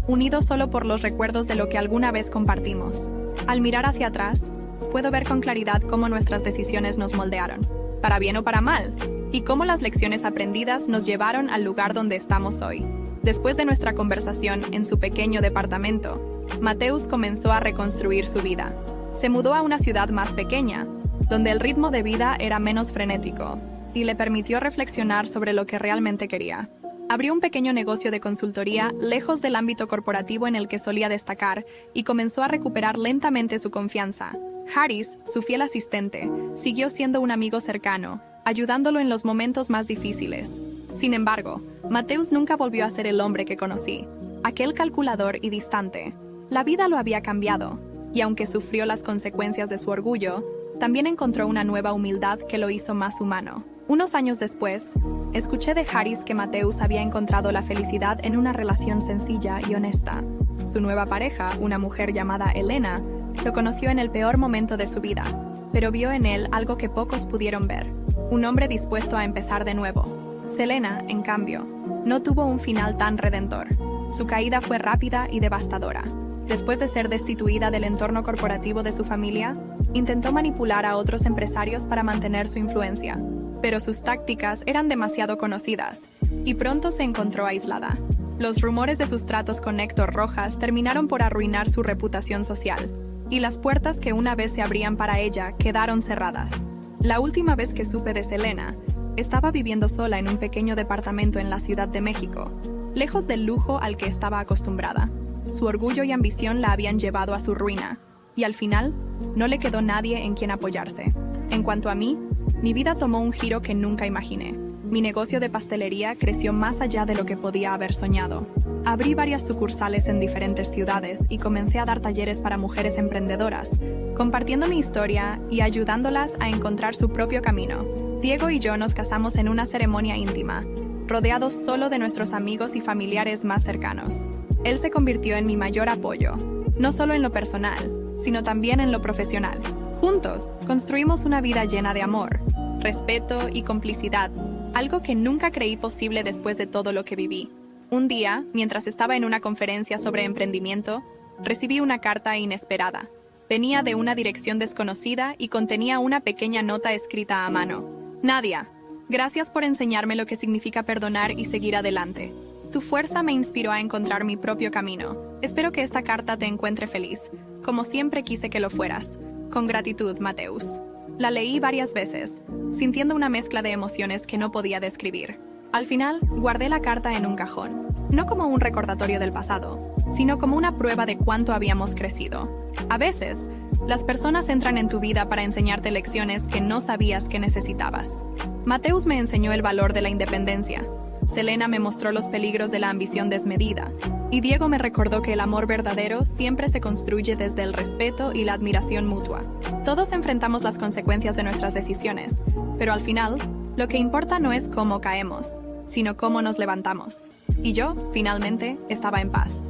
unidos solo por los recuerdos de lo que alguna vez compartimos. Al mirar hacia atrás, puedo ver con claridad cómo nuestras decisiones nos moldearon, para bien o para mal, y cómo las lecciones aprendidas nos llevaron al lugar donde estamos hoy. Después de nuestra conversación en su pequeño departamento, Mateus comenzó a reconstruir su vida. Se mudó a una ciudad más pequeña, donde el ritmo de vida era menos frenético, y le permitió reflexionar sobre lo que realmente quería. Abrió un pequeño negocio de consultoría lejos del ámbito corporativo en el que solía destacar y comenzó a recuperar lentamente su confianza. Harris, su fiel asistente, siguió siendo un amigo cercano, ayudándolo en los momentos más difíciles. Sin embargo, Mateus nunca volvió a ser el hombre que conocí, aquel calculador y distante. La vida lo había cambiado, y aunque sufrió las consecuencias de su orgullo, también encontró una nueva humildad que lo hizo más humano. Unos años después, escuché de Harris que Mateus había encontrado la felicidad en una relación sencilla y honesta. Su nueva pareja, una mujer llamada Elena, lo conoció en el peor momento de su vida, pero vio en él algo que pocos pudieron ver, un hombre dispuesto a empezar de nuevo. Selena, en cambio, no tuvo un final tan redentor. Su caída fue rápida y devastadora. Después de ser destituida del entorno corporativo de su familia, intentó manipular a otros empresarios para mantener su influencia, pero sus tácticas eran demasiado conocidas, y pronto se encontró aislada. Los rumores de sus tratos con Héctor Rojas terminaron por arruinar su reputación social, y las puertas que una vez se abrían para ella quedaron cerradas. La última vez que supe de Selena, estaba viviendo sola en un pequeño departamento en la Ciudad de México. lejos del lujo al que estaba acostumbrada. Su orgullo y ambición la habían llevado a su ruina, y al final, no le quedó nadie en quien apoyarse. En cuanto a mí, mi vida tomó un giro que nunca imaginé. Mi negocio de pastelería creció más allá de lo que podía haber soñado. Abrí varias sucursales en diferentes ciudades y comencé a dar talleres para mujeres emprendedoras, compartiendo mi historia y ayudándolas a encontrar su propio camino. Diego y yo nos casamos en una ceremonia íntima, rodeados solo de nuestros amigos y familiares más cercanos. Él se convirtió en mi mayor apoyo, no solo en lo personal, sino también en lo profesional. Juntos, construimos una vida llena de amor, respeto y complicidad, algo que nunca creí posible después de todo lo que viví. Un día, mientras estaba en una conferencia sobre emprendimiento, recibí una carta inesperada. Venía de una dirección desconocida y contenía una pequeña nota escrita a mano. Nadia, gracias por enseñarme lo que significa perdonar y seguir adelante. Tu fuerza me inspiró a encontrar mi propio camino. Espero que esta carta te encuentre feliz, como siempre quise que lo fueras. Con gratitud, Mateus. La leí varias veces, sintiendo una mezcla de emociones que no podía describir. Al final, guardé la carta en un cajón, no como un recordatorio del pasado, sino como una prueba de cuánto habíamos crecido. A veces, las personas entran en tu vida para enseñarte lecciones que no sabías que necesitabas. Mateus me enseñó el valor de la independencia. Selena me mostró los peligros de la ambición desmedida. Y Diego me recordó que el amor verdadero siempre se construye desde el respeto y la admiración mutua. Todos enfrentamos las consecuencias de nuestras decisiones, pero al final, lo que importa no es cómo caemos, sino cómo nos levantamos. Y yo, finalmente, estaba en paz.